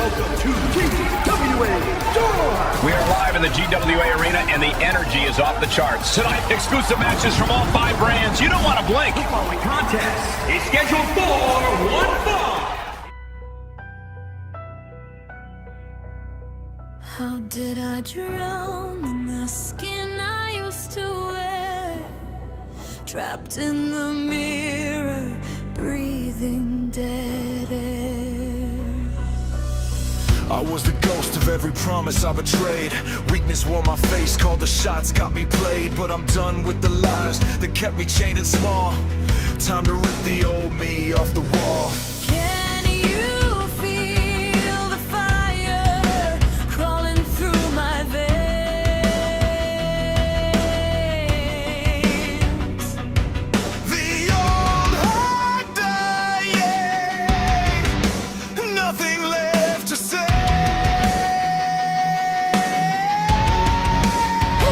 welcome to GWA Dark! We are live in the GWA Arena, and the energy is off the charts. Tonight, exclusive matches from all 5 brands. You don't want to blink. The following contest is scheduled for one fall. How did I drown in the skin I used to wear? Trapped in the mirror, breathing dead air. I was the ghost of every promise I betrayed. Weakness wore my face, called the shots, got me played. But I'm done with the lies that kept me chained and small. Time to rip the old me off the wall. Can you feel the fire crawling through my veins? The old heart dying, nothing left to say.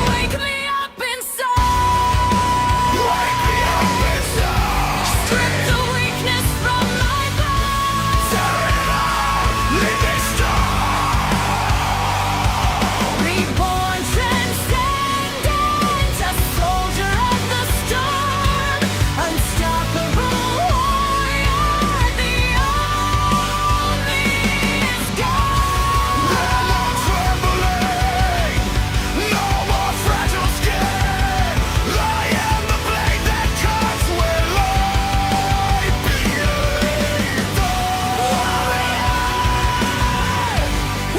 Wake me up inside. Wake me up inside. Strip the weakness from my bones. Tear it out, leave me strong. Reborn, transcendent, a soldier of the storm, unstoppable warrior, the only is gone. No more trembling, no more fragile skin. I am the blade that cuts where light begins. The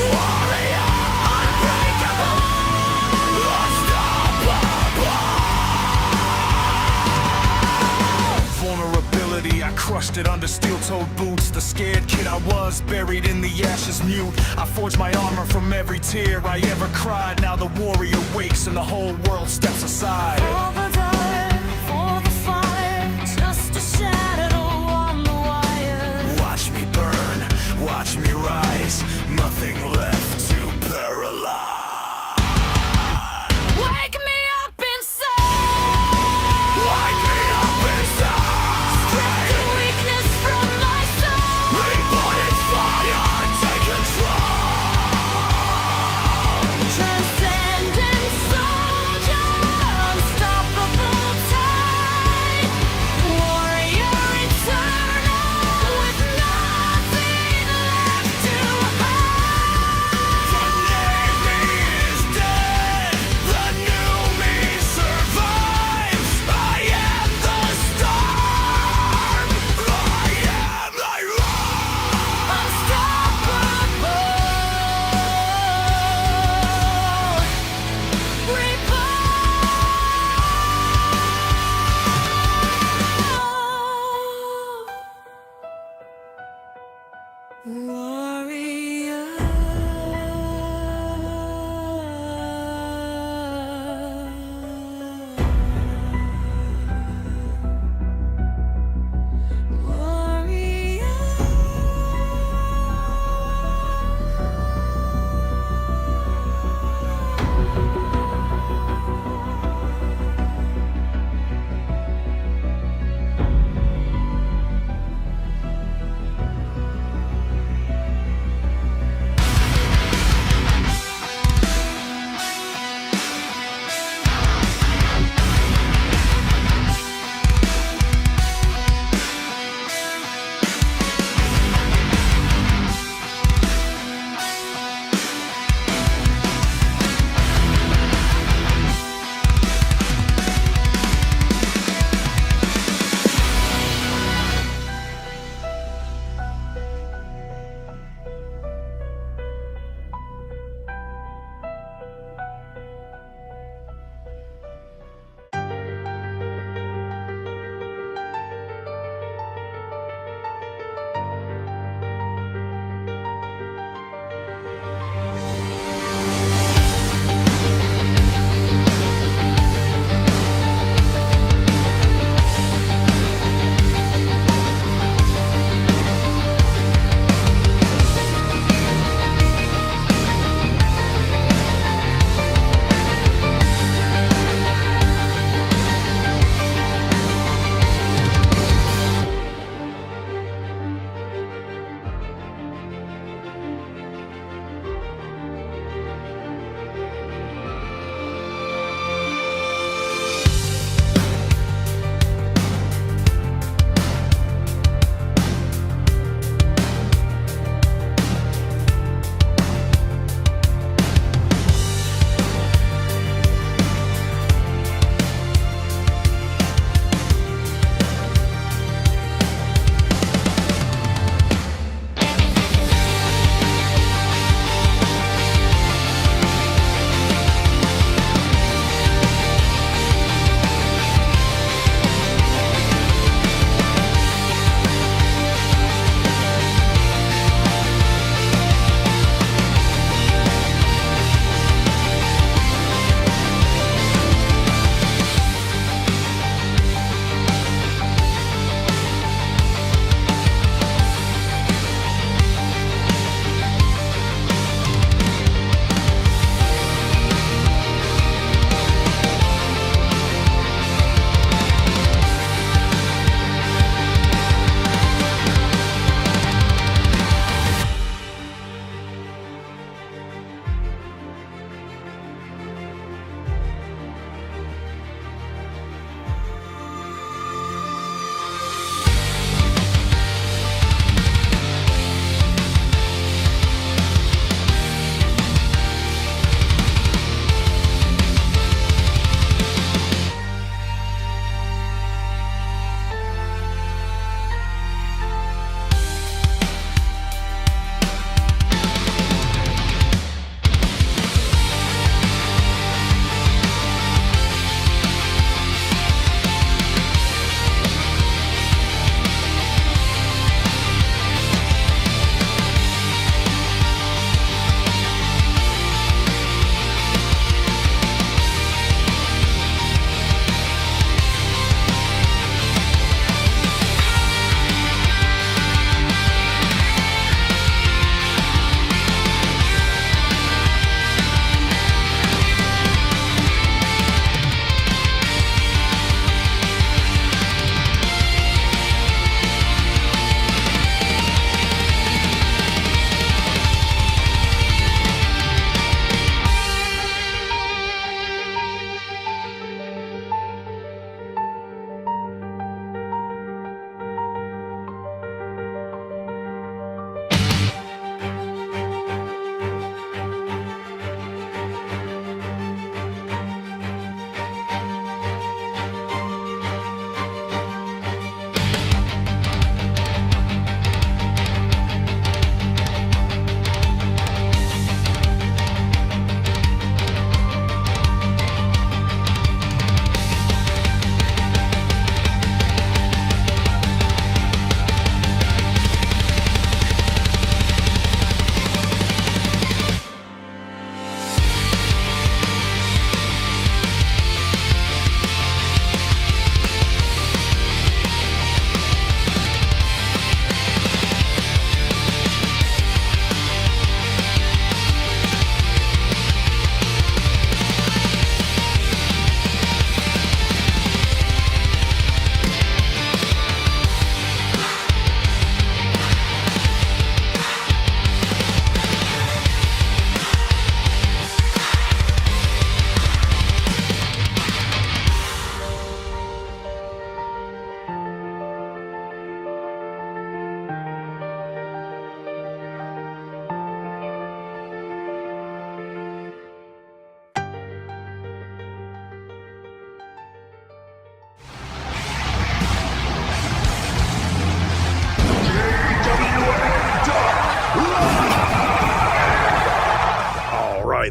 warrior, unbreakable, unstoppable. Vulnerability, I crushed it under steel-toed boots. The scared kid I was, buried in the ashes mute. I forged my armor from every tear I ever cried. Now the warrior wakes and the whole world steps aside. For the dark, for the fire, just a shadow on the wire. Watch me burn, watch me rise. Nothing left to paralyze. Wake me up inside. Wake me up inside. Strip the weakness from my soul. Reborn in fire, take control. Transcendent soldier, unstoppable tide. Warrior eternal, with nothing left to hide. The name me is dead, the new me survives. I am the storm, I am the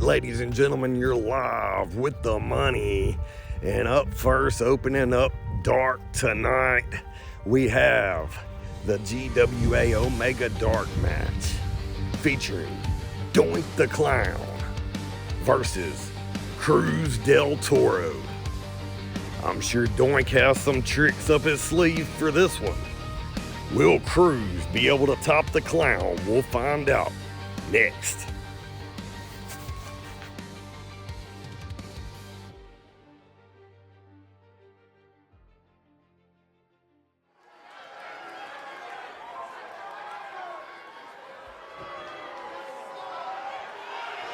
right, ladies and gentlemen, you're live with the money. And up first, opening up Dark tonight, we have the GWA Omega Dark match featuring Doink the Clown versus Cruz del Toro. I'm sure Doink has some tricks up his sleeve for this one. Will Cruz be able to top the Clown? We'll find out next.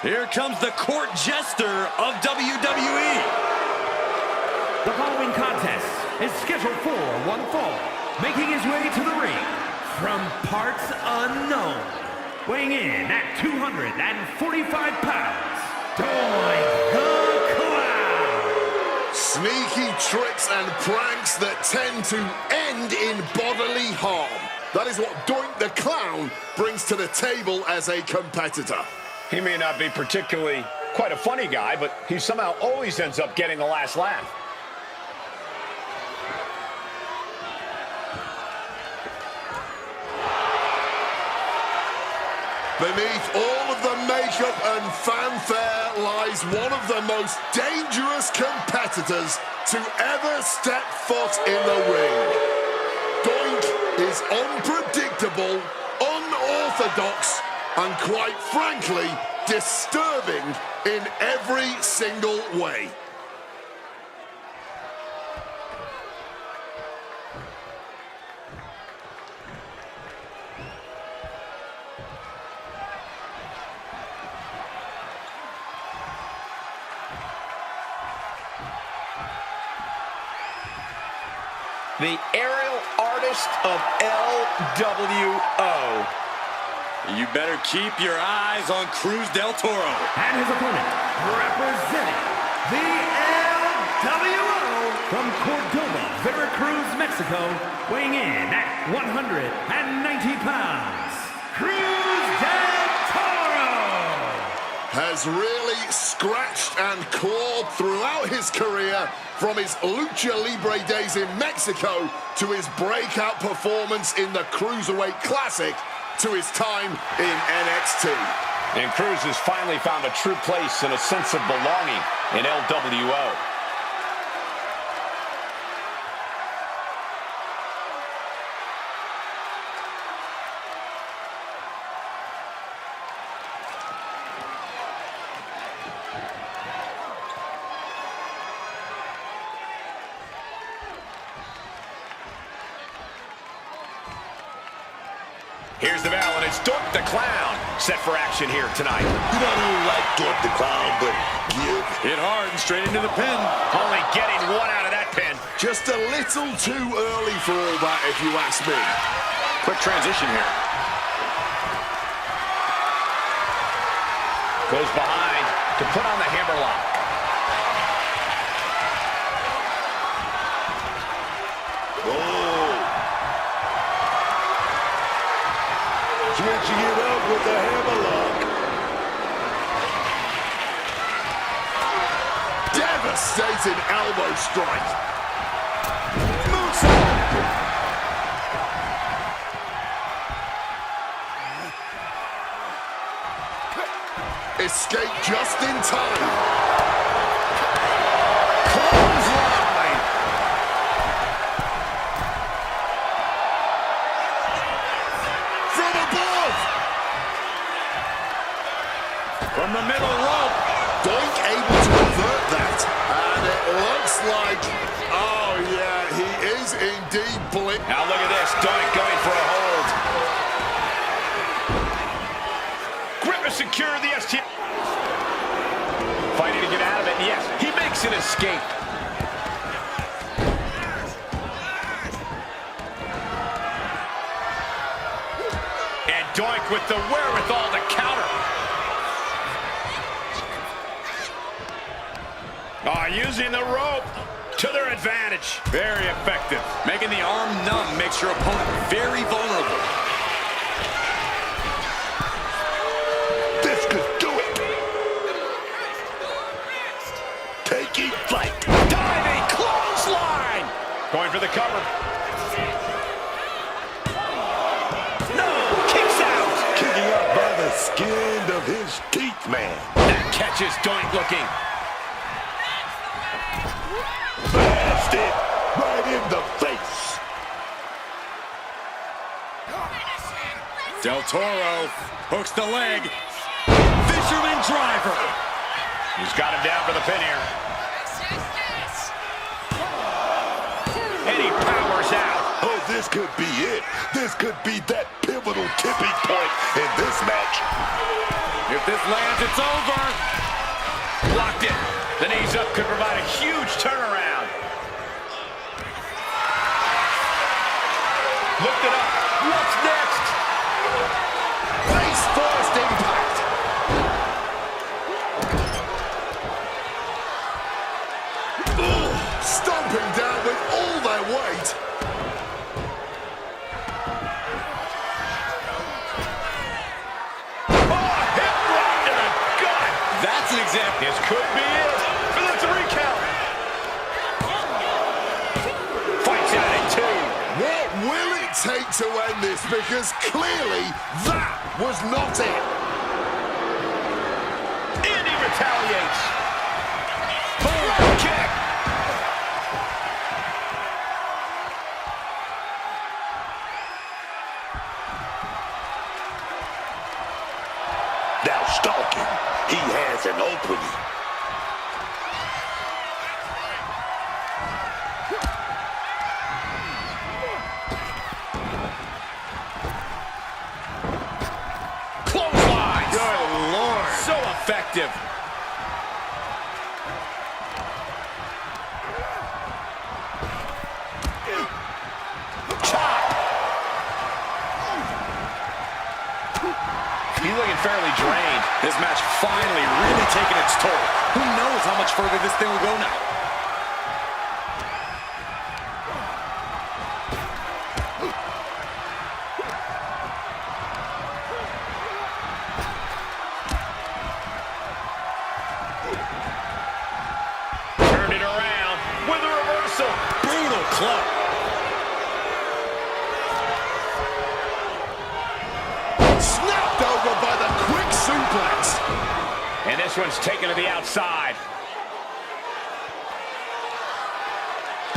Here comes the court jester of WWE. The following contest is scheduled for one fall, making his way to the ring from parts unknown, weighing in at 245 pounds, Doink the Clown. Sneaky tricks and pranks that tend to end in bodily harm. That is what Doink the Clown brings to the table as a competitor. He may not be particularly quite a funny guy, but he somehow always ends up getting the last laugh. Beneath all of the makeup and fanfare lies one of the most dangerous competitors to ever step foot in the ring. Doink is unpredictable, unorthodox, and quite frankly, disturbing in every single way. The aerial artist of LWO. You better keep your eyes on Cruz del Toro. And his opponent, representing the LWO from Cordoba, Veracruz, Mexico, weighing in at 190 pounds, Cruz del Toro. Has really scratched and clawed throughout his career, from his Lucha Libre days in Mexico to his breakout performance in the Cruiserweight Classic to his time in NXT. And Cruz has finally found a true place and a sense of belonging in LWO. Here's the bell, and it's Doink the Clown set for action here tonight. You don't know like Doink the Clown, but give. Hit hard and straight into the pin. Only getting one out of that pin. Just a little too early for all that, if you ask me. Quick transition here. Goes behind to put on the hammerlock. Switching it up with the hammerlock. Devastating elbow strike. Moonsault. Escape just in time. Clothesline. From above. From the middle rope. Doink able to avert that. And it looks like, oh yeah, he is indeed blink. Now look at this, Doink going for a hold. Grip to secure the ST. Fighting to get out of it, yes, he makes an escape. And Doink with the wherewithal to counter. Using the rope to their advantage. Very effective. Making the arm numb makes your opponent very vulnerable. This could do it. cover. No, kicks out. Kicking out by the skin of his teeth, man. That catch is doink looking. Blasted right in the face. Del Toro hooks the leg. Fisherman driver. He's got him down for the pin here. And he powers out. Oh, this could be it. This could be that pivotal tipping point in this match. If this lands, it's over. Blocked it. The knees up could provide a huge turnaround. Looked it up. What's next? Face first impact. Ooh, stomping down with all their weight. Oh, hip right to the gut. That's an example. This could be it for the 3 count. Fights out at 2. What will it take to end this? Because clearly that was not it. And he retaliates. Boom, kick. Now stalking. He has an opening. Clothesline. Good Lord. So effective. Chop. He's looking fairly drained. This match finally really taking its toll. Who knows how much further this thing will go now? Turned it around with a reversal. Brutal club. Snapped over by the quick suplex. And this one's taken to the outside.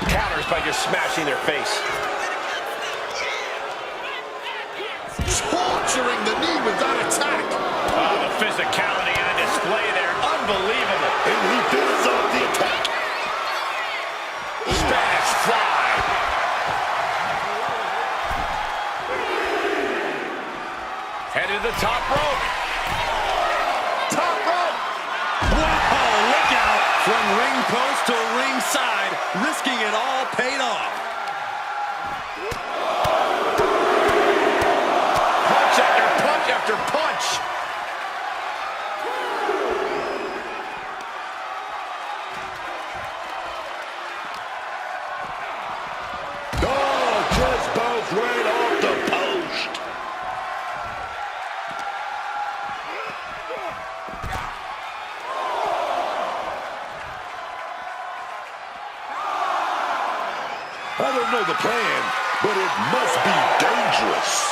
Counters by just smashing their face. Torturing the knee with that attack. Oh, the physicality on display there. Unbelievable. And he builds up the attack. Spanish fly. Headed to the top rope. Top rope. Whoa, look out. From ring post to ringside, risking it all paid off. Punch after punch after punch. Oh, just bounced right off the post. I don't know the plan, but it must be dangerous.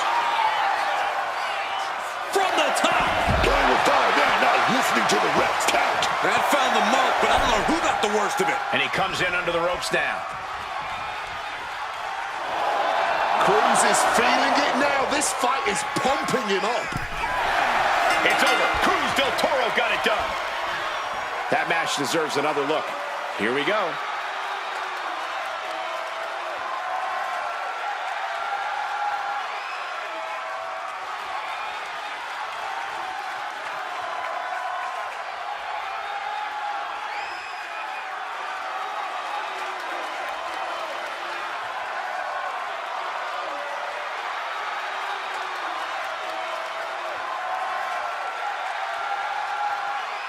From the top. Playing with fire now, not listening to the ref's count. That found the mark, but I don't know who got the worst of it. And he comes in under the ropes now. Cruz is feeling it now. This fight is pumping him up. It's over. Cruz del Toro got it done. That match deserves another look. Here we go.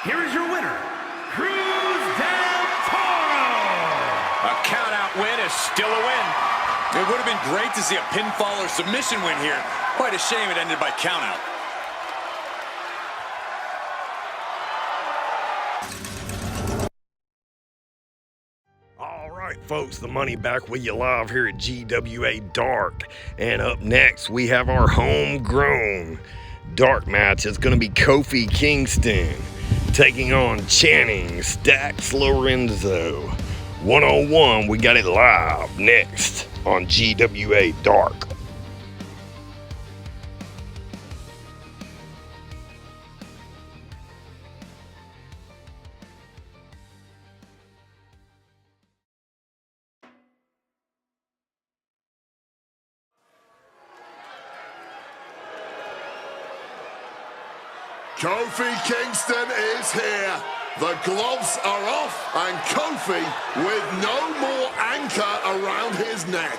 Here is your winner, Cruz del Toro. A count-out win is still a win. It would have been great to see a pinfall or submission win here. Quite a shame it ended by count-out. All right, folks, the Money Back with you live here at GWA Dark. And up next, we have our homegrown dark match. It's going to be Kofi Kingston taking on Channing Stacks Lorenzo. 1-on-1, we got it live next on GWA Dark. Kofi Kingston is here. The gloves are off, and Kofi with no more anchor around his neck.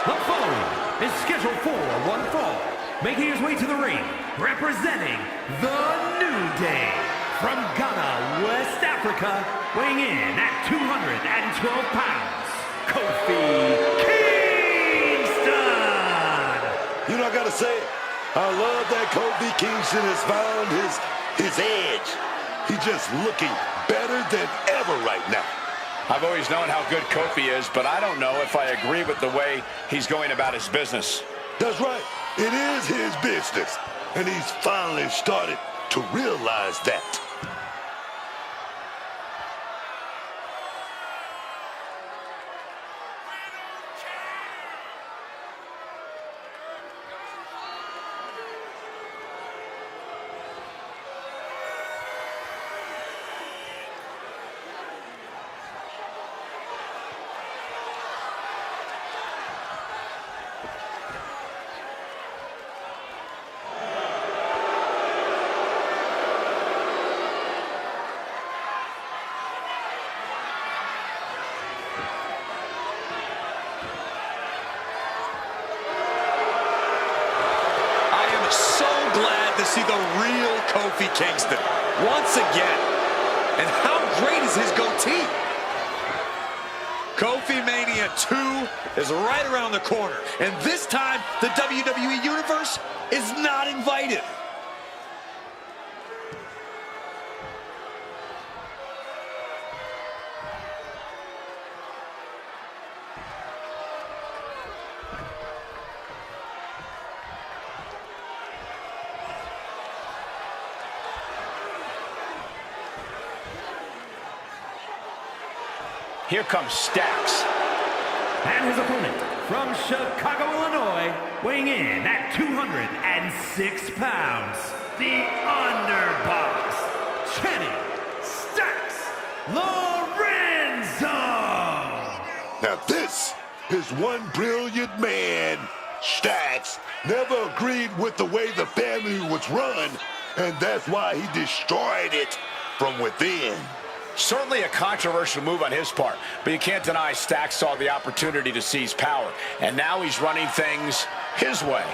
The following is scheduled for one fall, making his way to the ring, representing the New Day from Ghana, West Africa, weighing in at 212 pounds, Kofi Kingston. You know, I gotta say, I love that Kofi Kingston has found his edge. He's just looking better than ever right now. I've always known how good Kofi is, but I don't know if I agree with the way he's going about his business. That's right. It is his business. And he's finally started to realize that. To see the real Kofi Kingston once again. And how great is his goatee? Kofi Mania 2 is right around the corner. And this time, the WWE Universe is not invited. Here comes Stacks. And his opponent from Chicago, Illinois, weighing in at 206 pounds, the Underboss, Channing Stacks Lorenzo. Now this is one brilliant man. Stacks never agreed with the way the family was run, and that's why he destroyed it from within. Certainly a controversial move on his part, but you can't deny Stacks saw the opportunity to seize power, and now he's running things his way.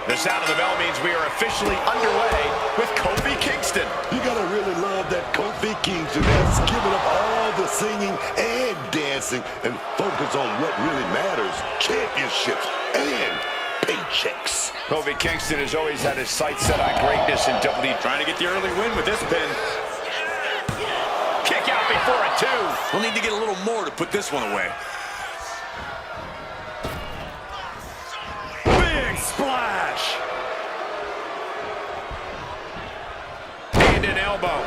The sound of the bell means we are officially underway with Kofi Kingston. You gotta really love that Kofi Kingston has given up all the singing and dancing and focus on what really matters, championships and paychecks. Kofi Kingston has always had his sights set on greatness in WWE. Trying to get the early win with this pin. Kick out before a 2. We'll need to get a little more to put this one away. Big splash. And an elbow.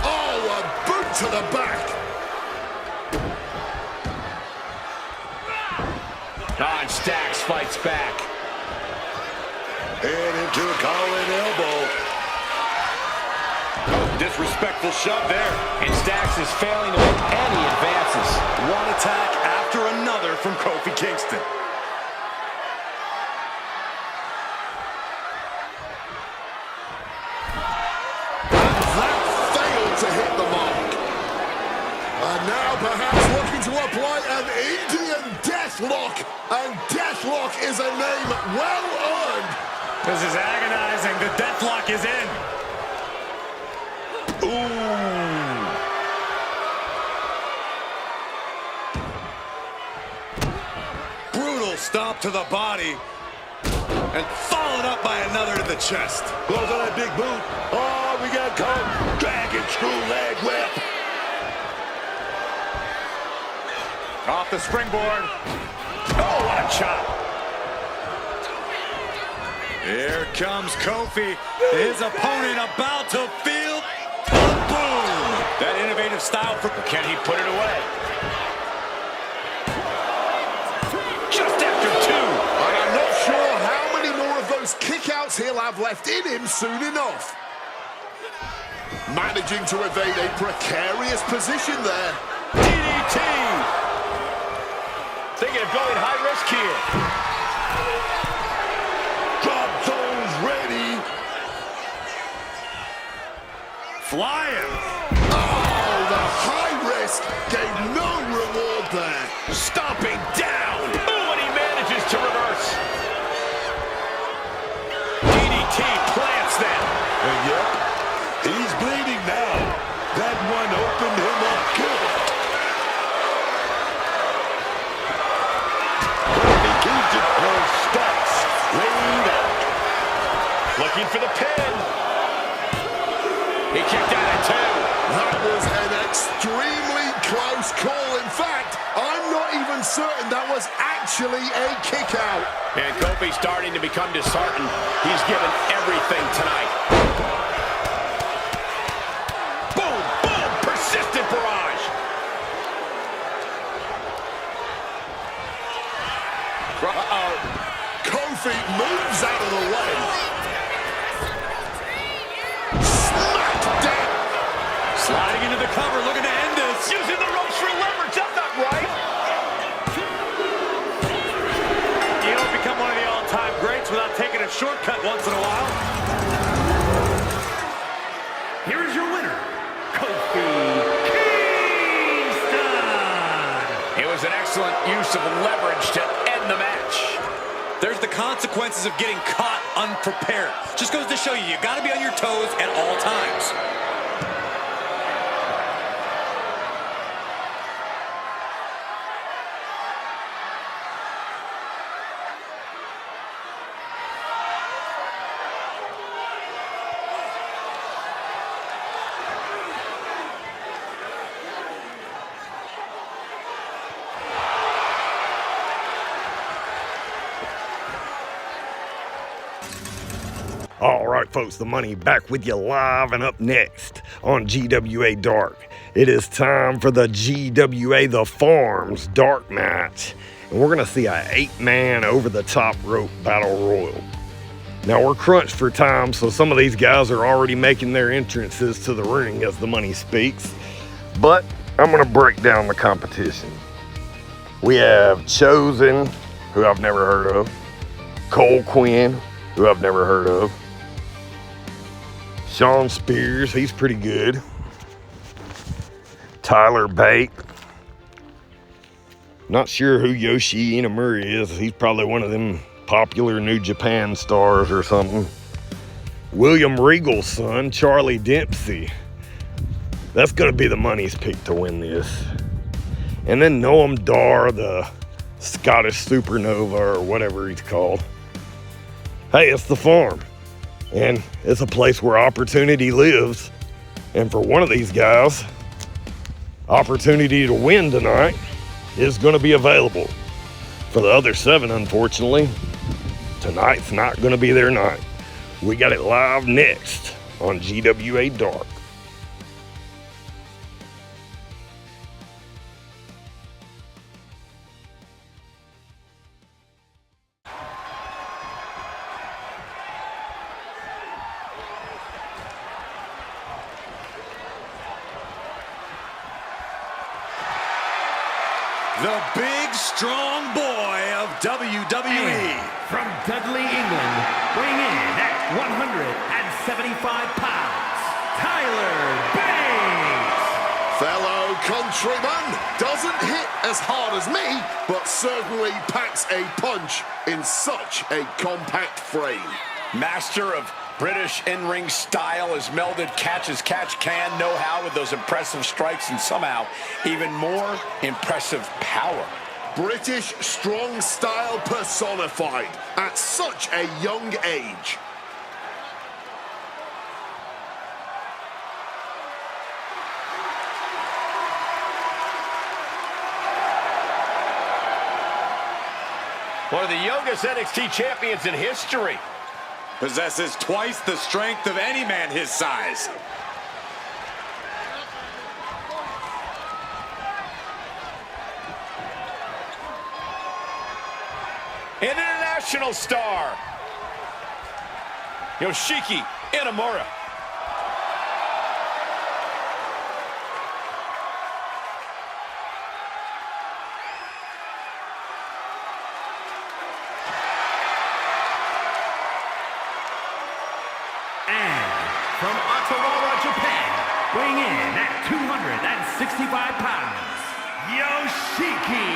Oh, a boot to the back. And Stacks fights back. And into a collar elbow. Oh, disrespectful shove there. And Stacks is failing to make any advances. One attack after another from Kofi Kingston. That failed to hit the mark. And now perhaps looking to apply an Indian death Deathlock, and Deathlock is a name well earned. This is agonizing. The Deathlock is in. Ooh. Brutal stomp to the body. And followed up by another to the chest. Goes on that big boot. Oh, we got caught. Dragon screw leg whip. Off the springboard. Oh, what a chop. Here comes Kofi. His opponent about to feel the boom. That innovative style. Can he put it away? Just after two. And I'm not sure how many more of those kickouts he'll have left in him soon enough. Managing to evade a precarious position there. DDT. Thinking of going high risk here. Drop zones ready. Flying. Oh, the high risk gave no reward there. Stomping down. Oh, and he manages to reverse. DDT plants them. And yep, he's bleeding now. That one opened him up good. He keeps it close, Stacks laid out. Looking for the pin. He kicked out at two. That was an extremely close call. In fact, I'm not even certain that was actually a kick out. And Kofi's starting to become disheartened. He's given everything tonight. Boom, boom, persistent barrage. Uh-oh. Kofi moves out of the way. Smacked down. Sliding into the cover, looking to end this. Using the ropes for leverage. That's not right. You don't become one of the all-time greats without taking a shortcut once in a while. Here is your winner, Kofi Kingston. It was an excellent use of leverage to end the match. There's the consequences of getting caught unprepared. Just goes to show you, you got to be on your toes at all times. All right, folks, the money back with you live and up next on GWA Dark. It is time for the GWA The Farms Dark match. And we're going to see an 8-man over-the-top rope battle royal. Now, we're crunched for time, so some of these guys are already making their entrances to the ring as the money speaks. But I'm going to break down the competition. We have Chosen, who I've never heard of. Cole Quinn, who I've never heard of. Sean Spears, he's pretty good. Tyler Bate. Not sure who Yoshi Inamura is. He's probably one of them popular New Japan stars or something. William Regal's son, Charlie Dempsey. That's going to be the money's pick to win this. And then Noam Dar, the Scottish Supernova or whatever he's called. Hey, it's the farm. And it's a place where opportunity lives. And for one of these guys, opportunity to win tonight is going to be available. For the other 7, unfortunately, tonight's not going to be their night. We got it live next on GWA Dark. The big, strong boy of WWE. From Dudley, England, weighing in at 175 pounds, Tyler Bates. Fellow countryman doesn't hit as hard as me, but certainly packs a punch in such a compact frame. Master of British in-ring style has melded catch-as-catch-can know-how with those impressive strikes and somehow even more impressive power. British strong style personified at such a young age. One of the youngest NXT champions in history. Possesses twice the strength of any man his size. An international star, Yoshiki Inamura. From Ottawa, Japan, weighing in at 265 pounds, Yoshiki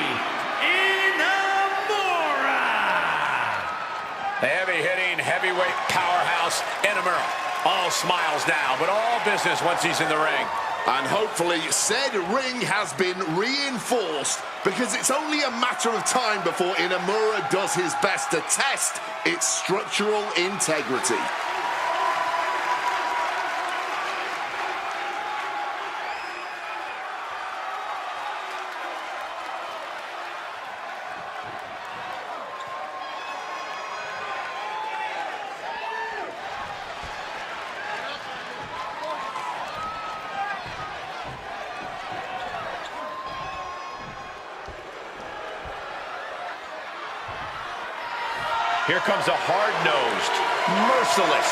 Inamura. The heavy-hitting, heavyweight powerhouse, Inamura. All smiles now, but all business once he's in the ring. And hopefully said ring has been reinforced, because it's only a matter of time before Inamura does his best to test its structural integrity. Here comes a hard-nosed, merciless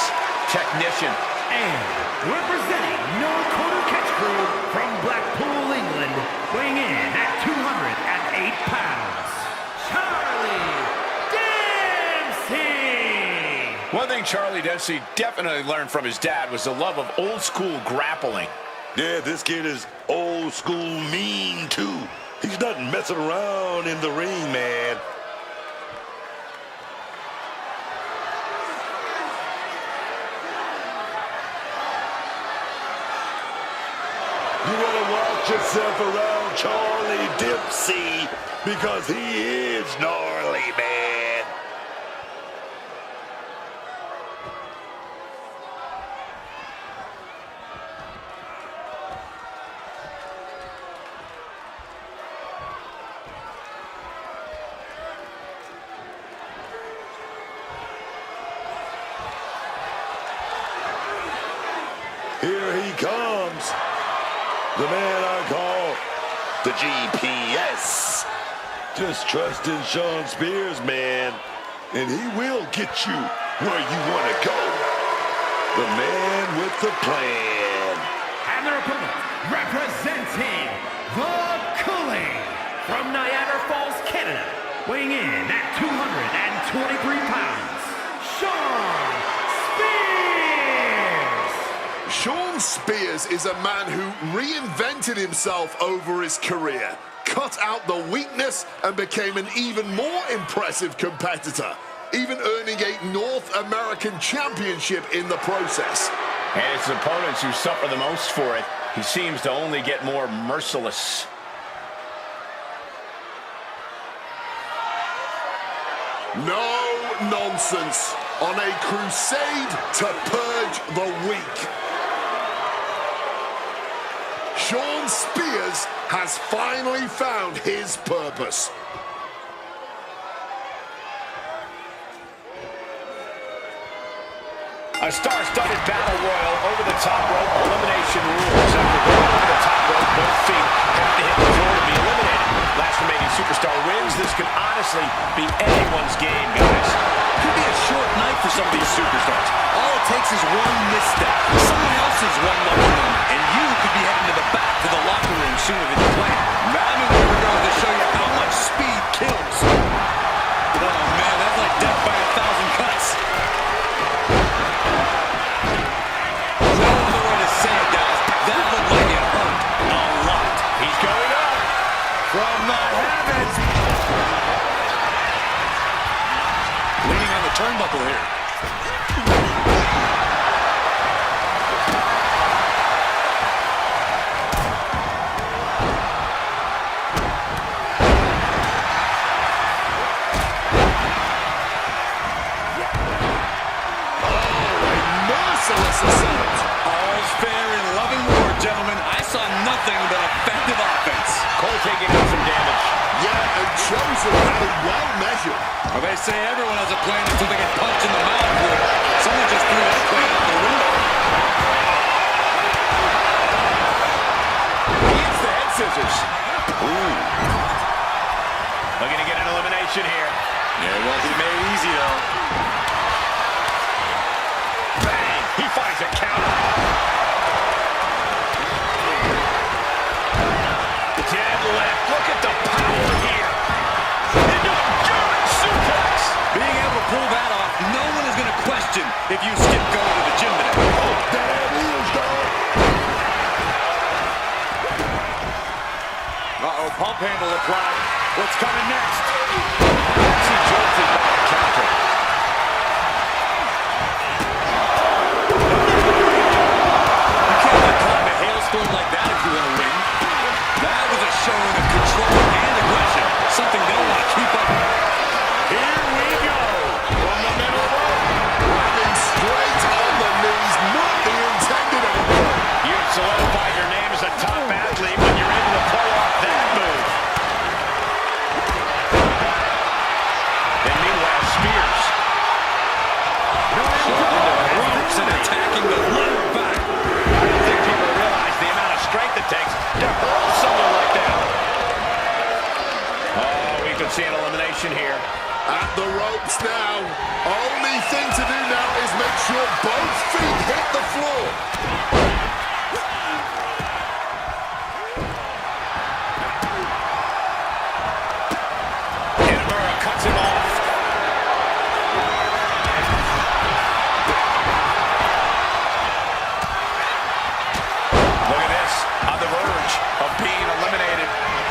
technician. And representing No Quarter Catch Crew from Blackpool, England, weighing in at 208 pounds, Charlie Dempsey! One thing Charlie Dempsey definitely learned from his dad was the love of old-school grappling. Yeah, this kid is old school mean, too. He's not messing around in the ring, man. You want to watch yourself around Charlie Dempsey, because he is gnarly, man. Here he comes. The man I call the GPS. Just trust in Sean Spears, man, and he will get you where you want to go. The man with the plan. And their opponent, representing the Culling from Niagara Falls, Canada, weighing in at 223 pounds, Sean Spears! Sean Spears is a man who reinvented himself over his career, cut out the weakness, and became an even more impressive competitor, even earning a North American championship in the process. And it's opponents who suffer the most for it. He seems to only get more merciless. No nonsense on a crusade to purge the weak. Sean Spears has finally found his purpose. A star-studded battle royal over the top rope elimination rules. After going over the top rope, both feet have to hit the floor to be eliminated. Last remaining superstar wins. This could honestly be anyone's game, guys. Could be a short night for some of these superstars. All it takes is one misstep, someone else's one lucky moment, and you could be heading to the back to the locker room sooner than you plan. I'm going to show you how much speed kills. Oh man, that's like death by 1,000 cuts. No other way to say it, guys. That looked like it hurt a lot. He's turnbuckle here. All's fair in loving war, gentlemen. I saw nothing but effective offense. Cole taking out some damage. Yeah, and chosen and well measured. Well, they say everyone has a plan until they get punched in the mouth. Someone just threw that plan out the window. He hits the head scissors. Ooh. Looking to get an elimination here. Yeah, it won't be made easy, though. Bang! He finds a counter. Dead left. Look at the power here. Into a German suplex. Being able to pull that off, no one is going to question if you skip going to the gym today. Oh, there it is, dog. Uh-oh, pump handle applied. What's coming next? She jolted by a counter. You can't get caught in a hailstorm like that if you want to win. That was a showing of control and aggression, something they'll want to keep up. Here we go. From the middle rope. Landing straight on the knees, not the intended outcome. You've solidified your name as a top athlete when you're able to pull off that move. And meanwhile, Spears. Ropes and attacking the lower back. I don't think people realize the amount of strength it takes to hurl someone like that. Oh, we could see an elimination here. At the ropes now. Only thing to do now is make sure both feet hit the floor. Inamura cuts him off. Look at this. On the verge of being eliminated.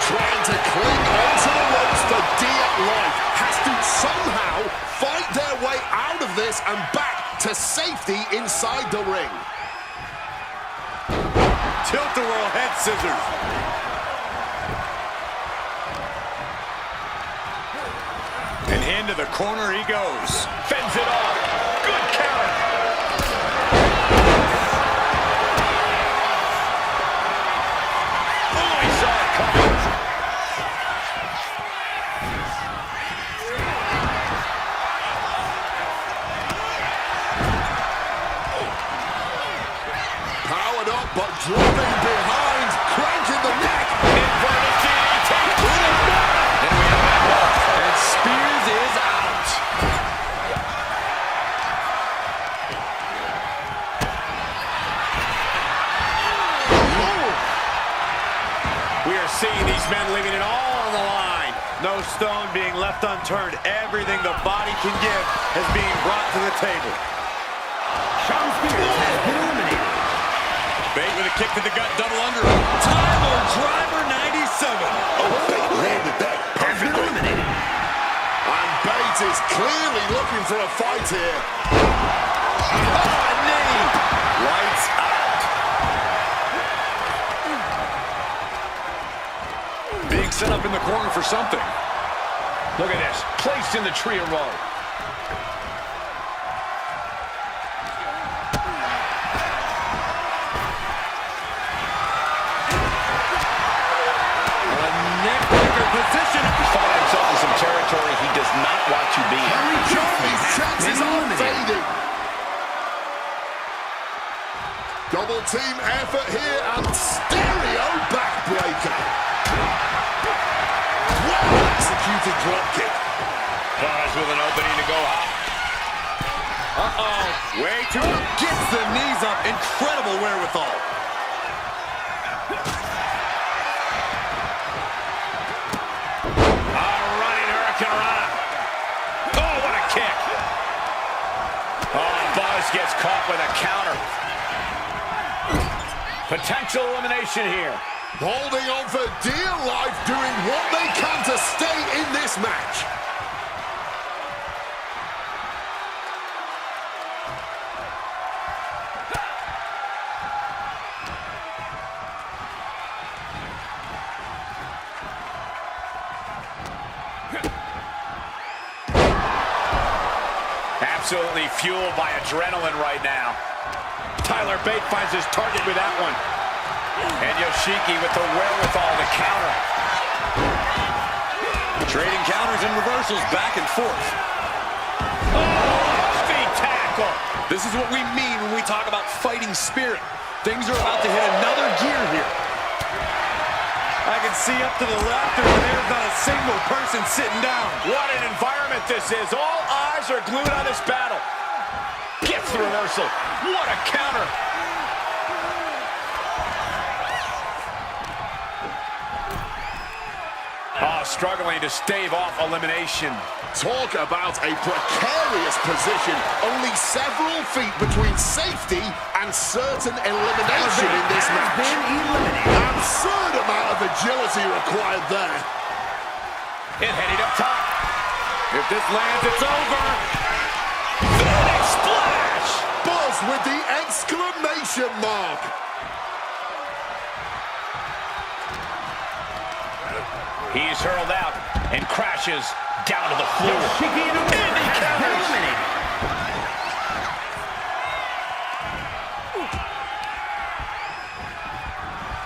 Trying to cling onto the ropes for dear life. Has to somehow fight their way out of this and back to safety inside the ring. Tilt-a-whirl head scissors. And into the corner he goes. Fends it off. Good counter. Oh, he saw it coming. Powered up, but dropping behind. Cranking the neck. Inverted DDT. And Spears is out. We are seeing these men leaving it all on the line. No stone being left unturned. Everything the body can give is being brought to the table. Shawn Spears has been eliminated. Bate with a kick to the gut, double under. Tyler Driver 97. Oh, Bate landed that Has been perfectly. eliminated. And Bate is clearly looking for a fight here. Oh, knee. Lights out. Being set up in the corner for something. Look at this. Placed in the tree of woe. Neckbreaker position. He's found himself in some territory he does not want to be in. His chances are fading. Double team effort here and stereo backbreaker. Well executed dropkick. Buzz with an opening to go out. Uh-oh. Way too. Gets the knees up. Incredible wherewithal. Running Hurricanrana. Oh, what a kick. Oh, Buzz gets caught with a counter. Potential elimination here. Holding on for dear life, doing what they can to stay in this match. absolutely fueled by adrenaline right now. Tyler Bate finds his target with that one. And Yoshiki with the wherewithal to counter. Trading counters and reversals back and forth. Oh, heavy tackle. This is what we mean when we talk about fighting spirit. Things are about to hit another gear here. I can see up to the rafters, and there's not a single person sitting down. What an environment this is. All eyes are glued on this battle. Gets the reversal. What a counter. Oh, struggling to stave off elimination. Talk about a precarious position. Only several feet between safety and certain elimination in this match. Absurd amount of agility required there. And heading up top. If this lands, it's over. Big splash. Buzz with the exclamation mark. He's hurled out and crashes down to the floor. And he counters.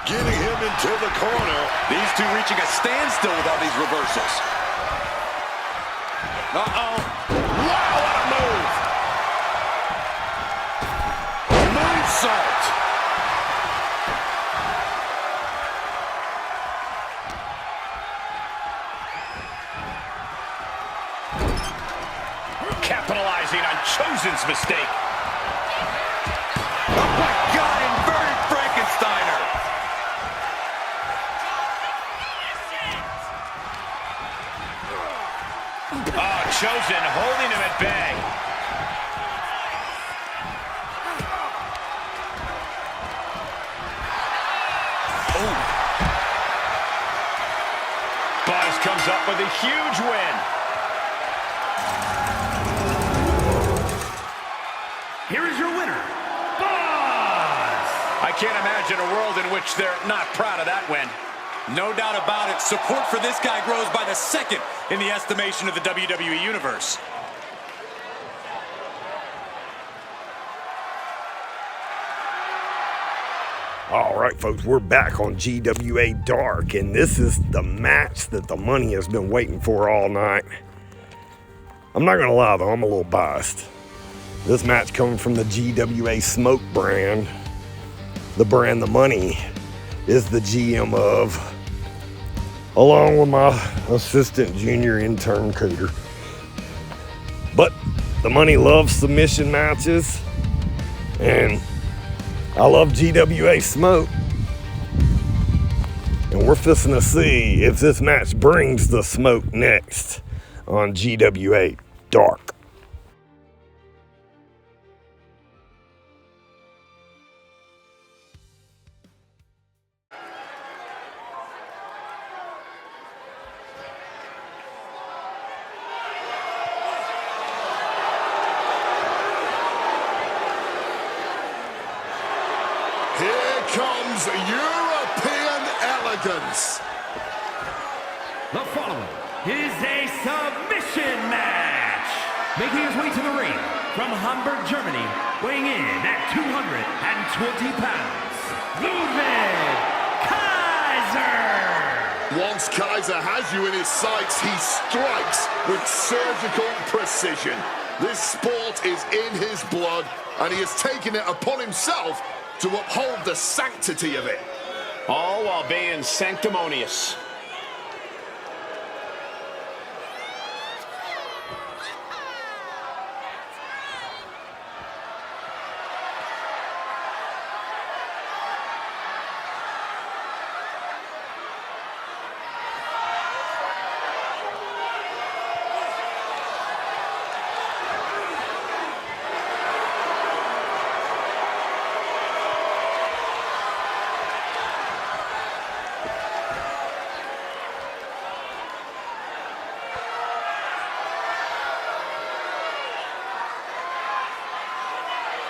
Getting him into the corner. These two reaching a standstill with all these reversals. Uh-oh. Wow, what a move. Moonsault. Capitalizing on Chosen's mistake. Oh my God, inverted Frankensteiner. Oh, Chosen holding him at bay. Oh. Buzz comes up with a huge win. Here is your winner, Buzz! I can't imagine a world in which they're not proud of that win. No doubt about it, support for this guy grows by the second in the estimation of the WWE Universe. All right, folks, we're back on GWA Dark, and this is the match that the money has been waiting for all night. I'm not going to lie, though, I'm a little biased. This match coming from the GWA Smoke brand, the brand the money is the GM of, along with my assistant junior intern Cooter. But the money loves submission matches, and I love GWA Smoke. And we're fixing to see if this match brings the smoke next on GWA Dark. Here comes European elegance. The following is a submission match. Making his way to the ring from Hamburg, Germany, weighing in at 220 pounds, Ludwig Kaiser. Once Kaiser has you in his sights, he strikes with surgical precision. This sport is in his blood, and he has taken it upon himself to uphold the sanctity of it. All while being sanctimonious.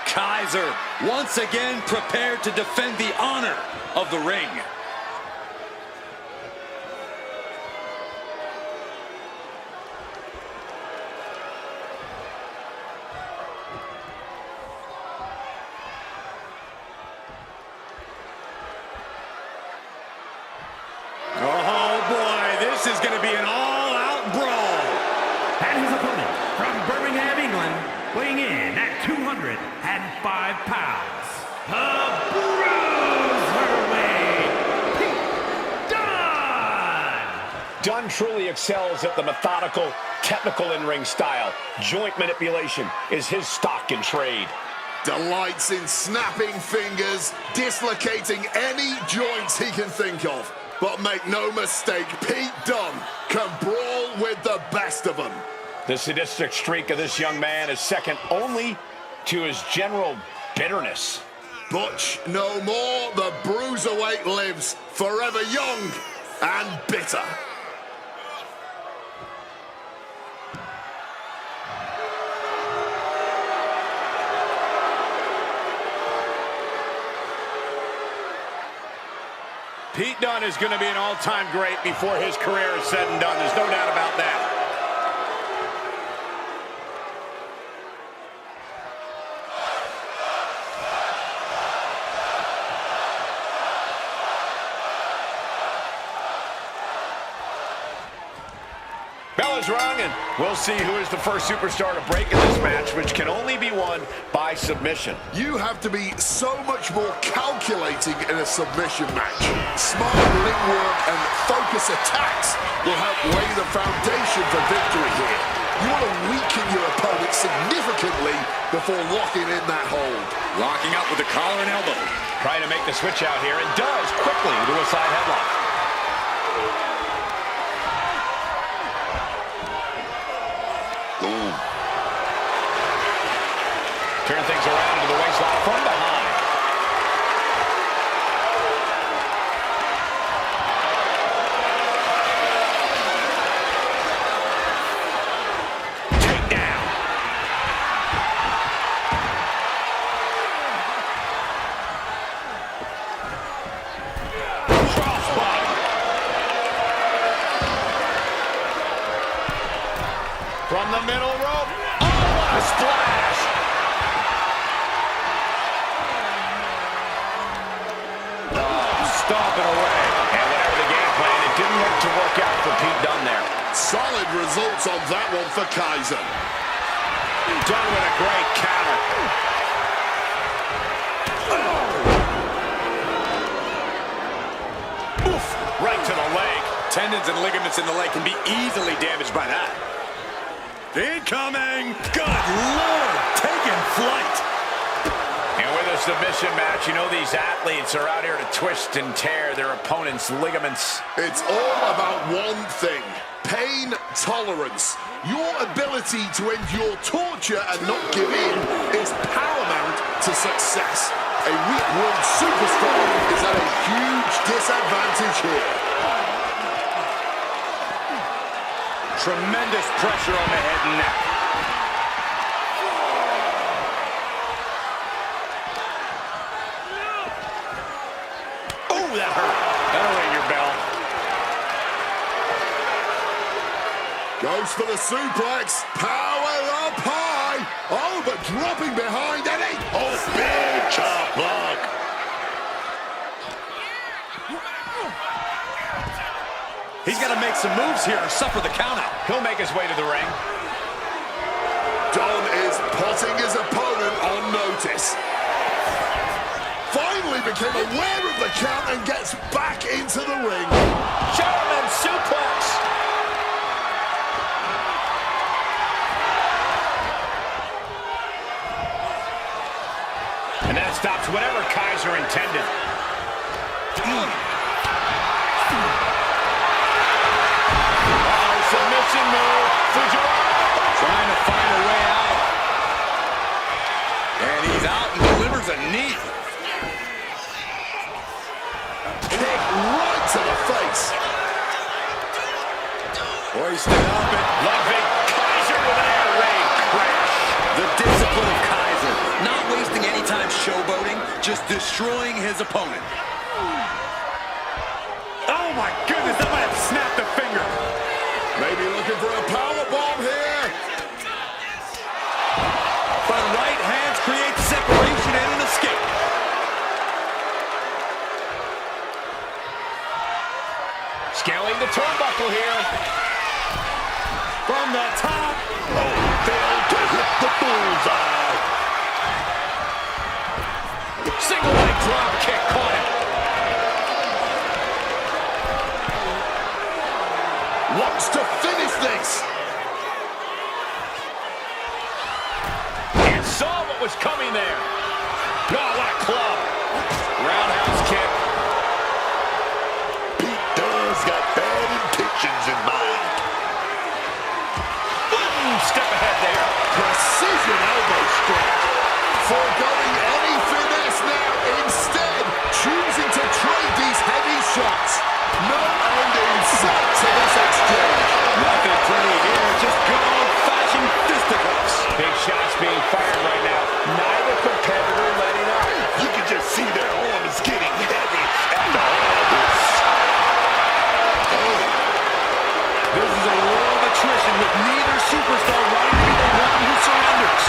Kaiser once again prepared to defend the honor of the ring. This is going to be an all-out brawl. And his opponent from Birmingham, England, weighing in at 205 pounds, the Bruiserweight, Pete Dunne! Dunne truly excels at the methodical, technical in-ring style. Joint manipulation is his stock in trade. Delights in snapping fingers, dislocating any joints he can think of. But make no mistake, Pete Dunne can brawl with the best of them. The sadistic streak of this young man is second only to his general bitterness. Butch no more, the Bruiserweight lives, forever young and bitter. Pete Dunne is going to be an all-time great before his career is said and done. There's no doubt about that. Bell is rung, and we'll see who is the first superstar to break in this match, which can only be won by submission. You have to be so much more calculating in a submission match. Smart ring work and focus attacks will help lay the foundation for victory here. You want to weaken your opponent significantly before locking in that hold. Locking up with the collar and elbow. Trying to make the switch out here, and does quickly to a side headlock. Turn things around to the waistline from behind. Take down. Crossbody. From the middle rope. Oh, what a splash. Stomping away. And whatever the game plan, it didn't look to work out for Pete Dunne there. Solid results on that one for Kaiser. Dunne with a great counter. Oh. Oof, right to the leg. Tendons and ligaments in the leg can be easily damaged by that. Incoming! Good Lord! Taking flight! And with a submission match, you know these athletes are out here to twist and tear their opponent's ligaments. It's all about one thing: pain tolerance. Your ability to endure torture and not give in is paramount to success. A weak-willed superstar is at a huge disadvantage here. Tremendous pressure on the head and neck. Oh, that hurt. That'll ring your bell. Goes for the suplex. Power up high. Oh, but dropping behind Eddie. Oh, big chop block. He's got to make some moves here or suffer the countout. He'll make his way to the ring. Dunne is putting his opponent on notice. Finally became aware of the count and gets back into the ring. German suplex. And that stops whatever Kaiser intended. Submission move. Trying to find a way out. And he's out and delivers a knee. Kick right to the face. Hoisted up and Loving Kaiser with an air raid crash. the discipline of Kaiser. Not wasting any time showboating, just destroying his opponent. Oh my goodness, that might have snapped a finger. Maybe looking for a power bomb here. But right hands create separation and an escape. Scaling the turnbuckle here. From the top. Oh, failed to hit the bullseye. Single leg drop kick caught him. Wants to finish this. And saw what was coming there. Oh, what a club. Roundhouse kick. Pete Dunne's got bad intentions in mind. Boom, step ahead there. Precision elbow strike. Foregoing any finesse now. Instead, choosing to trade these heavy shots. No end in sight to this exchange. Nothing pretty here. Just good old-fashioned fisticuffs. Big shots being fired right now. Neither competitor letting up. You can just see their arms getting heavy after all this. This is a war of attrition with neither superstar wanting to be the one who surrenders.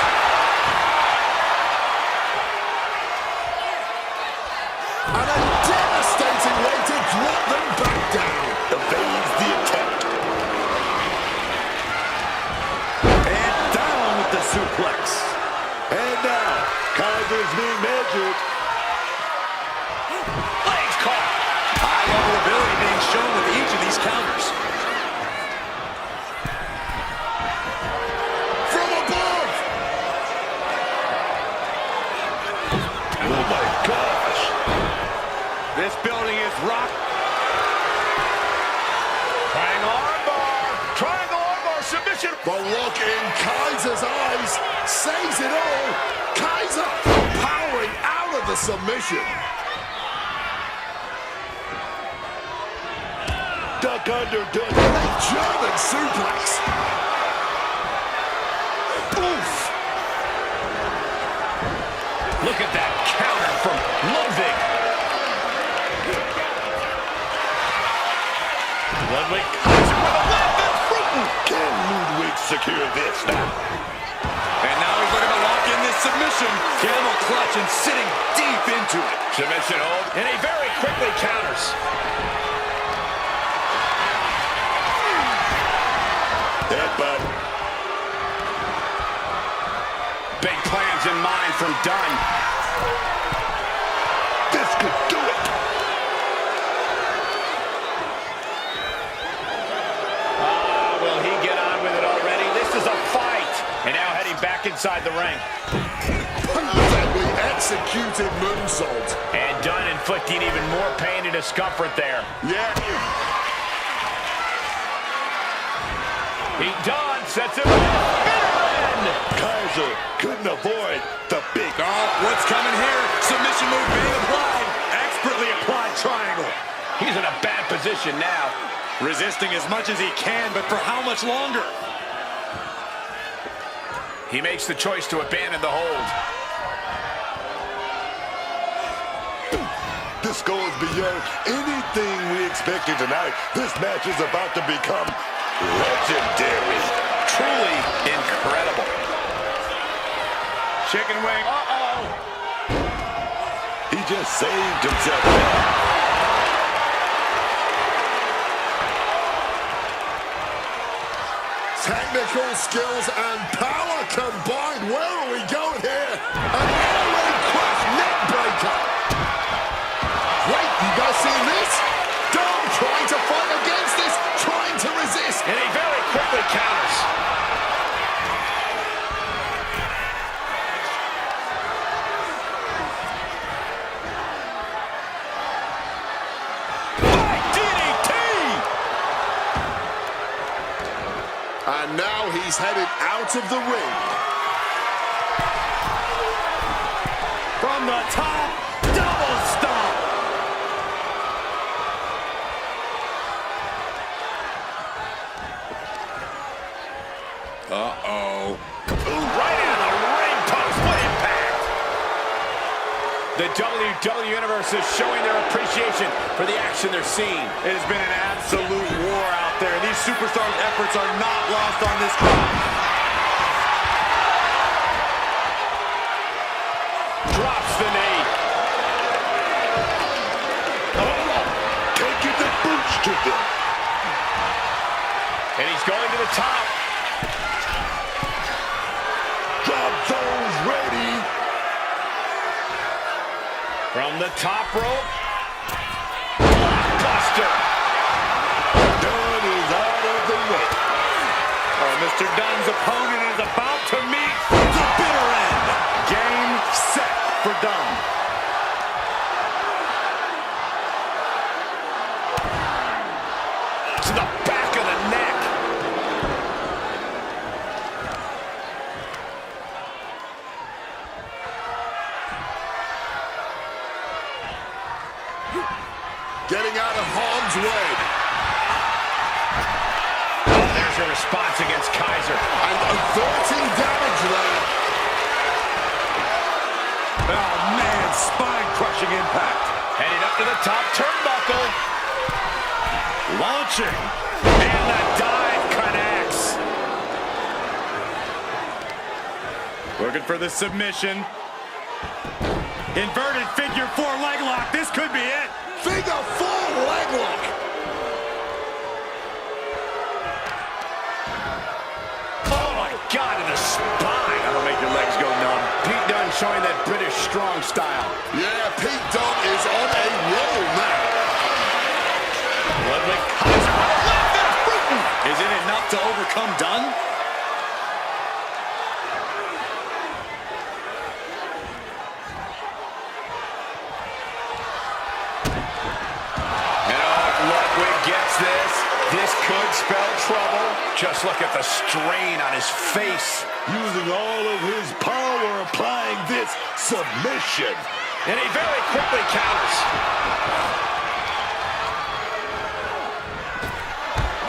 And a devastating way to drop them back down. Evades the attack. And down with the suplex. And now, Kaiser's being measured. Legs caught. High-level ability being shown with each of these counters. From above. Oh my gosh. This building is rock. Triangle armbar. Triangle armbar submission. The look in Kaiser's eyes says it all. Kaiser powering out of the submission. Duck under, duck. A German suplex. Oof. Look at that counter from Ludwig. Ludwig Kaiser with a left and Bruton. Can Ludwig secure this now? And now he's looking to lock in this submission. Camel clutch and sitting deep into it. Submission hold. And he very quickly counters. Headbutt. Big plans in mind from Dunn. This could do it. Will he get on with it already? This is a fight. And now heading back inside the ring. Perfectly executed moonsault. And Dunn inflicting even more pain and discomfort there. Yeah. Pete Dunne sets him up. Kaiser couldn't avoid the big. Oh, what's coming here? Submission move being applied. Expertly applied triangle. He's in a bad position now. Resisting as much as he can, but for how much longer? He makes the choice to abandon the hold. This goes beyond anything we expected tonight. This match is about to become legendary. Truly incredible. Chicken wing. Uh-oh. He just saved himself there. Technical skills and power combined. Where are we going here? An airway crush neck breaker. Wait, you guys seeing this? Dom trying to fight against this, trying to resist. And he very quickly counters. And now he's headed out of the ring. From the top, double stomp. Uh-oh. Right into the ring post. What impact! The WWE Universe is showing their appreciation for the action they're seeing. It has been an absolute war out there. These superstars' efforts are not lost on this crowd. Drops the knee. Taking the boots to them. And he's going to the top. Drop those ready. From the top rope. Blockbuster. Dunn is out of the way. Oh, Mr. Dunn's opponent is about to meet the bitter end. Game, set for Dunn. To the back of the neck. Getting out of harm's way. Oh, there's a response against Kaiser. And averting damage there. Oh, man, spine-crushing impact. Heading up to the top turnbuckle. Launching. And the dive connects. Looking for the submission. Inverted figure 4 leg lock. This could be it. Figure 4 leg lock. Oh my God, in the spine. That'll make your legs go numb. Pete Dunne showing that British strong style. Yeah, Pete Dunne is on a roll now. Ludwig Kaiser with a left that's brutal. Is it enough to overcome Dunn? And oh, if Ludwig gets this could spell trouble. Just look at the strain on his face. Using all of his power, applying this submission. And he very quickly counters.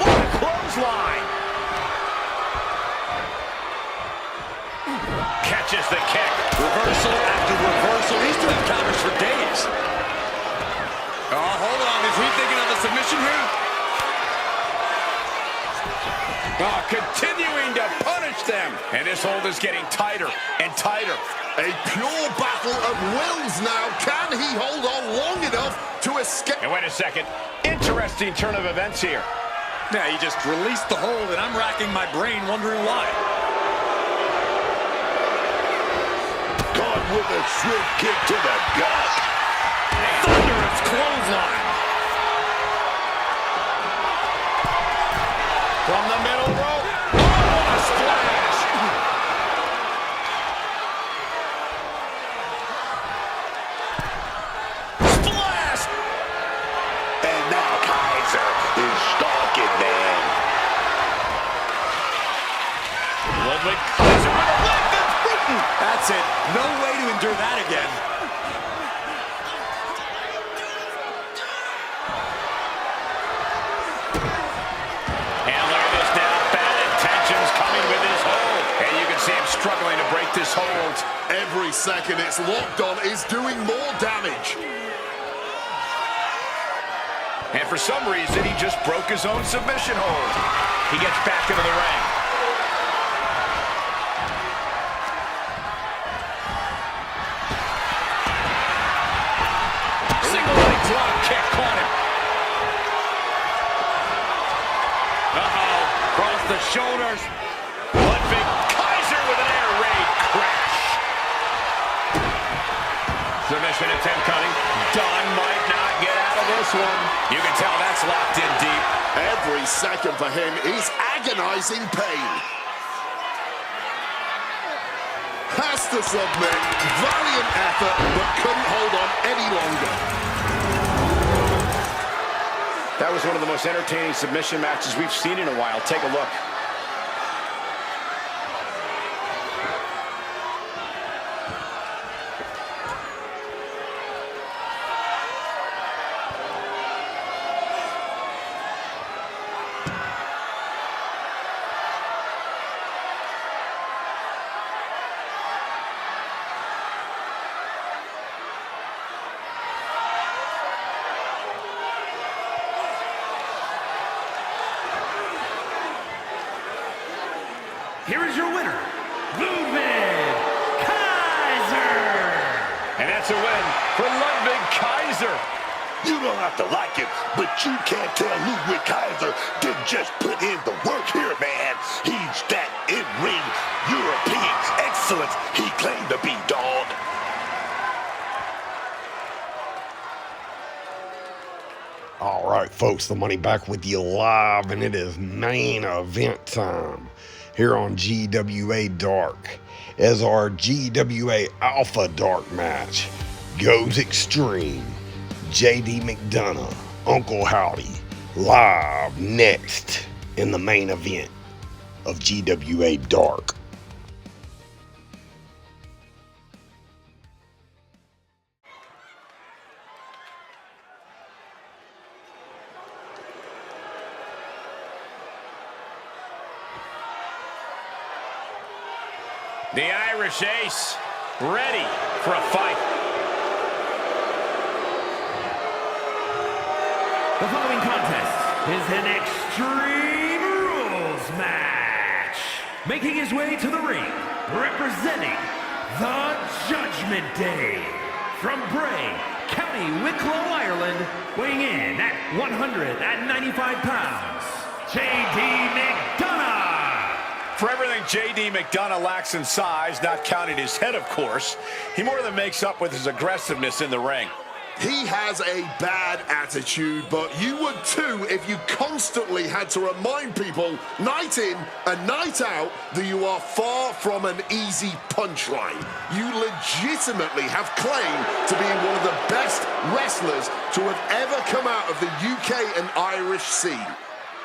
What a clothesline. Catches the kick. Reversal after reversal. He's doing counters for days. Oh, hold on. Is he thinking of a submission here? Oh, continuing to punish them. And this hold is getting tighter and tighter. A pure battle of wills now. Can he hold on long enough to escape? And wait a second. Interesting turn of events here. Yeah, he just released the hold, and I'm racking my brain wondering why. Caught with a swift kick to the gut. Thunderous clothesline. From the middle rope. Oh, a splash. Splash. And now Kaiser is stalking them. Ludwig Kaiser with a leg that's brutal. That's it. No way to endure that again. And look at this now. Bad intentions coming with his hold. And you can see him struggling to break this hold. Every second it's locked on is doing more damage. And for some reason, he just broke his own submission hold. He gets back into the ring. Single leg drop kick caught him. Uh-oh. Cross the shoulders. Ludwig Kaiser with an air raid crash. Submission attempt coming. Dunn might not get out of this one. You can tell that's locked in deep. Every second for him is agonizing pain. Has to submit. Valiant effort, but couldn't hold on any longer. That was one of the most entertaining submission matches we've seen in a while. Take a look. Here is your winner, Ludwig Kaiser. And that's a win for Ludwig Kaiser. You don't have to like him, but you can't tell Ludwig Kaiser didn't just put in the work here, man. He's that in-ring European excellence he claimed to be, dog. All right, folks, the Money back with you live, and it is main event time here on GWA Dark as our GWA Alpha Dark match goes extreme. JD McDonough, Uncle Howdy, live next in the main event of GWA Dark. The Irish Ace, ready for a fight. The following contest is an Extreme Rules match. Making his way to the ring, representing the Judgment Day. From Bray, County Wicklow, Ireland, weighing in at 195 pounds, JD McDonough. For everything J.D. McDonough lacks in size, not counting his head, of course, he more than makes up with his aggressiveness in the ring. He has a bad attitude, but you would too if you constantly had to remind people, night in and night out, that you are far from an easy punchline. You legitimately have claimed to be one of the best wrestlers to have ever come out of the UK and Irish scene.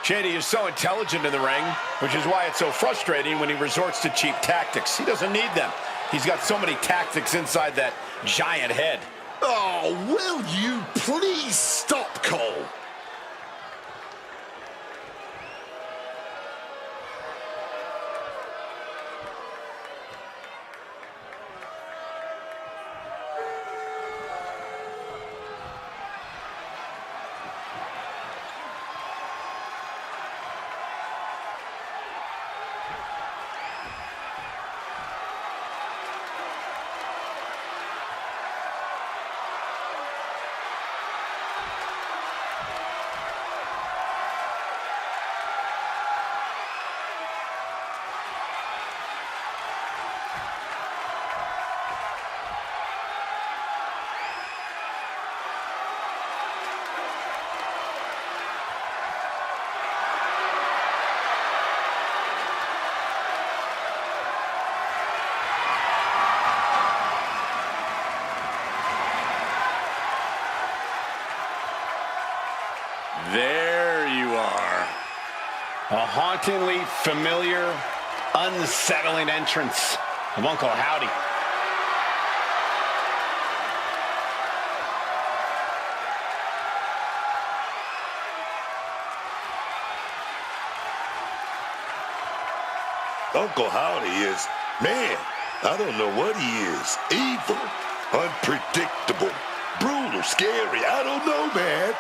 JD is so intelligent in the ring, which is why it's so frustrating when he resorts to cheap tactics. He doesn't need them. He's got so many tactics inside that giant head. Oh, will you please stop, Cole? There you are. A hauntingly familiar, unsettling entrance of Uncle Howdy. Uncle Howdy is, man, I don't know what he is. Evil, unpredictable, brutal, scary. I don't know, man.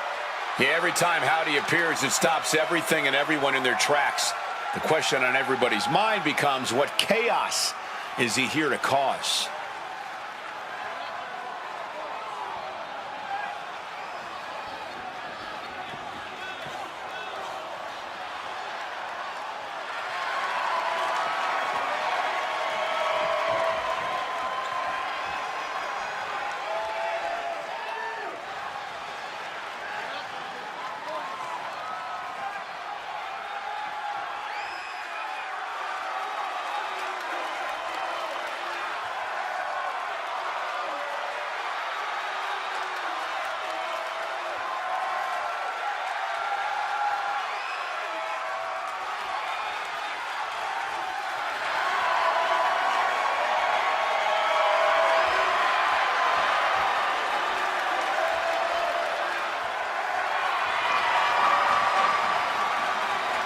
Yeah, every time Howdy appears, it stops everything and everyone in their tracks. The question on everybody's mind becomes, what chaos is he here to cause?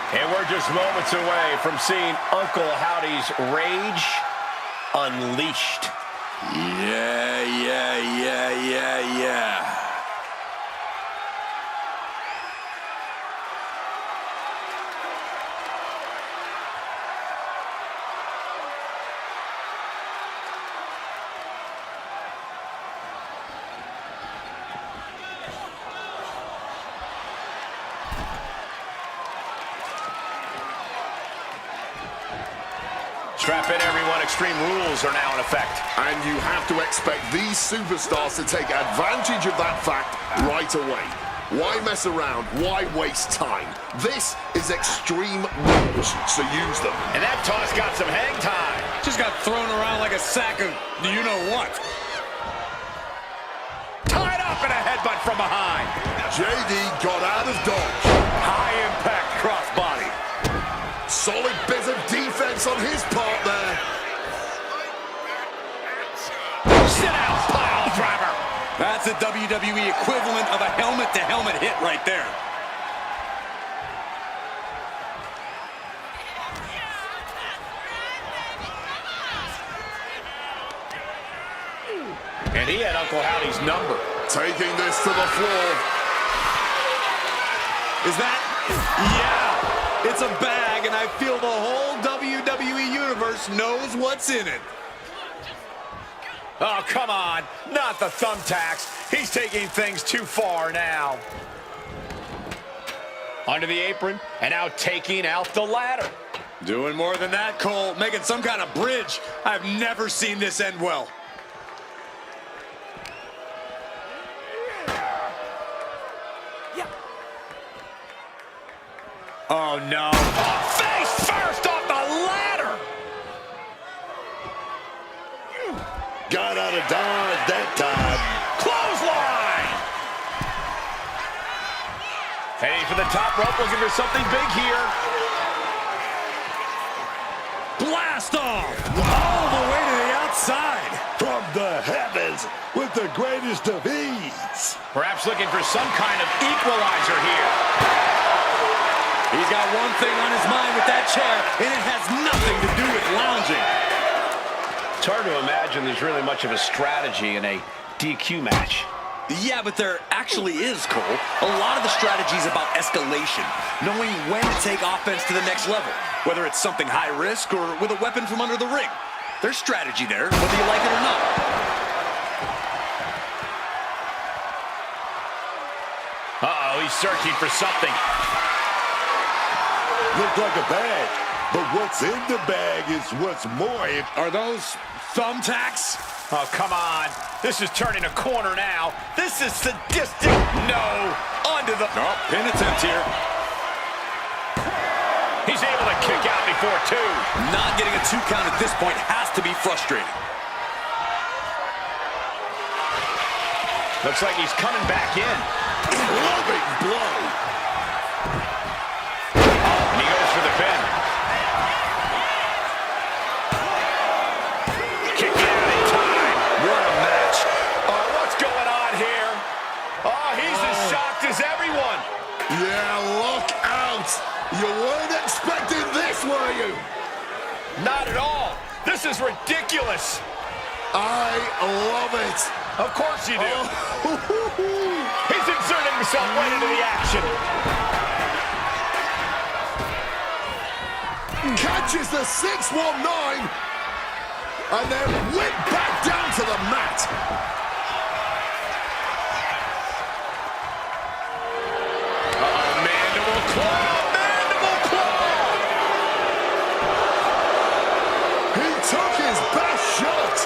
And we're just moments away from seeing Uncle Howdy's rage unleashed. Yeah. Strap in, everyone. Extreme rules are now in effect. And you have to expect these superstars to take advantage of that fact right away. Why mess around? Why waste time? This is Extreme Rules, so use them. And that toss got some hang time. Just got thrown around like a sack of you-know-what. Tied up in a headbutt from behind. JD got out of dodge. High-impact crossbody. Solid bit of defense on his part there. Sit-out pile driver. That's a WWE equivalent of a helmet-to-helmet hit right there. And he had Uncle Howdy's number. Taking this to the floor. Is that? Yeah, it's a bag, and I feel the whole WWE Universe knows what's in it. Oh, come on. Not the thumbtacks. He's taking things too far now. Under the apron, and now taking out the ladder. Doing more than that, Cole. Making some kind of bridge. I've never seen this end well. Oh, no. Face first off the ladder. Got out of dodge that time. Clothesline. Heading for the top rope, looking for something big here. Blast off! All the way to the outside. From the heavens with the greatest of ease. Perhaps looking for some kind of equalizer here. He's got one thing on his mind with that chair, and it has nothing to do with lounging. It's hard to imagine there's really much of a strategy in a DQ match. Yeah, but there actually is, Cole. A lot of the strategy is about escalation, knowing when to take offense to the next level, whether it's something high risk or with a weapon from under the ring. There's strategy there, whether you like it or not. Uh-oh, he's searching for something. Looked like a bag, but what's in the bag is what's more. Are those thumbtacks? Oh, come on. This is turning a corner now. This is sadistic. No. Onto the... Oh, pin attempt here. He's able to kick out before two. Not getting a 2 count at this point has to be frustrating. Looks like he's coming back in. Loving blow. And he goes for the pin. Kicking out in time. What a match. Oh, what's going on here? Oh, he's as shocked as everyone. Yeah, look out. You weren't expecting this, were you? Not at all. This is ridiculous. I love it. Of course you do. He's inserting himself right into the action. Catches the 619 and then whipped back down to the mat. Mandible claw, mandible claw. He took his best shot.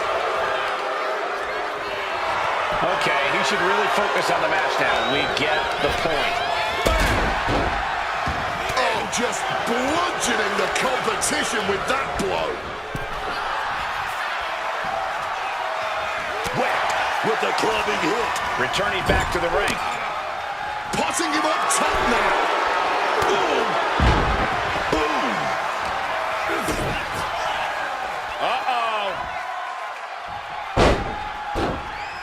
Okay, he should really focus on the match now. We get the point. Oh, just bludgeoning the competition with that blow. Whack with the clubbing hit. Returning back to the ring. Potting him up top now. Boom. Boom. Uh-oh.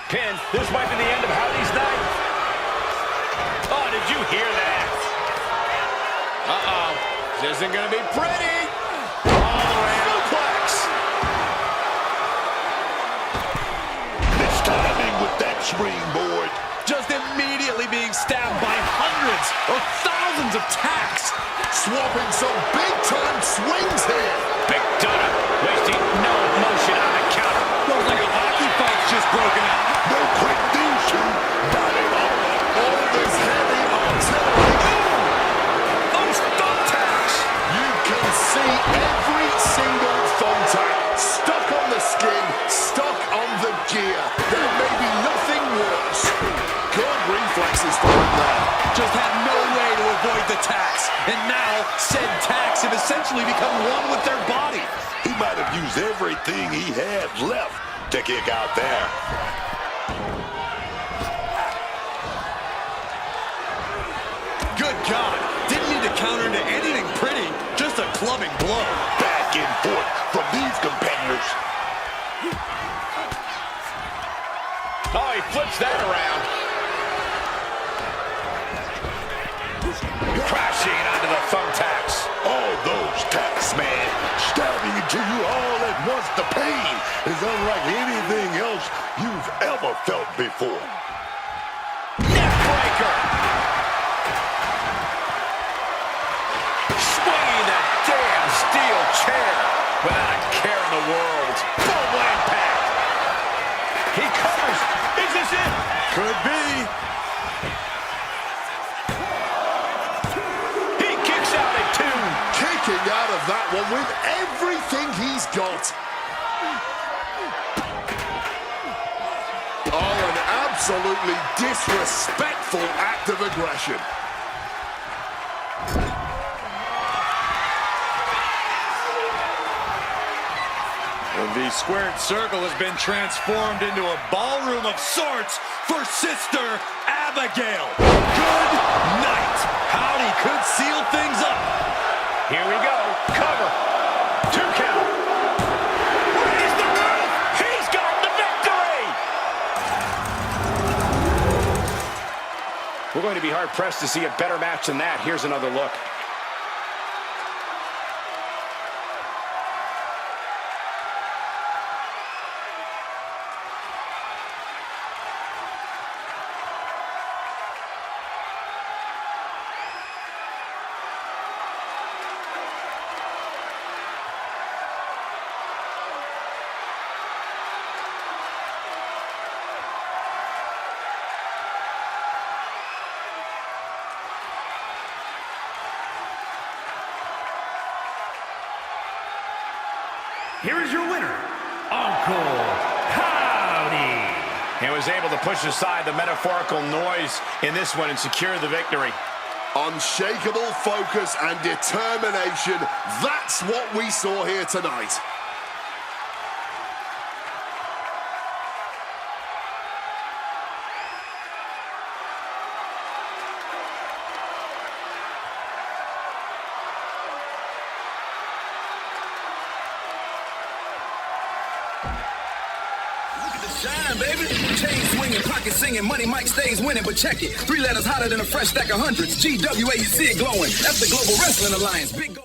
Pin, this might be the end of Howdy's night. Oh, did you hear that? Uh-oh. This isn't going to be pretty. All the way suplex. It's timing with that springboard. Just immediately being stabbed by hundreds or thousands of tacks. Swapping some big-time swings here. McDonough wasting no motion on the counter. Looks like a hockey fight's just broken out. No quick douche. Body roll. All this heavy artillery. Those thumbtacks. You can see every single thumbtack just had no way to avoid the tax. And now, said tax have essentially become one with their body. He might have used everything he had left to kick out there. Good God. Didn't need to counter into anything pretty. Just a clubbing blow. Back and forth from these competitors. Oh, he flips that around. Crashing onto the thumbtacks. All those tacks, man, stabbing into you all at once. The pain is unlike anything else you've ever felt before. Neckbreaker. Swinging that damn steel chair without a care in the world. Boom impact. He covers. Is this it? Could be. He kicks out at 2. Kicking out of that one with everything he's got. Oh, an absolutely disrespectful act of aggression. The squared circle has been transformed into a ballroom of sorts for Sister Abigail. Good night. Howdy could seal things up. Here we go. Cover. 2 count. Raise the roof. He's got the victory. We're going to be hard-pressed to see a better match than that. Here's another look. Here is your winner, Uncle Howdy. And was able to push aside the metaphorical noise in this one and secure the victory. Unshakable focus and determination. That's what we saw here tonight. Shine, baby. Chain swinging, pocket singing, money Mike stays winning, but check it. 3 letters hotter than a fresh stack of hundreds. GWA, you see it glowing. That's the Global Wrestling Alliance. Big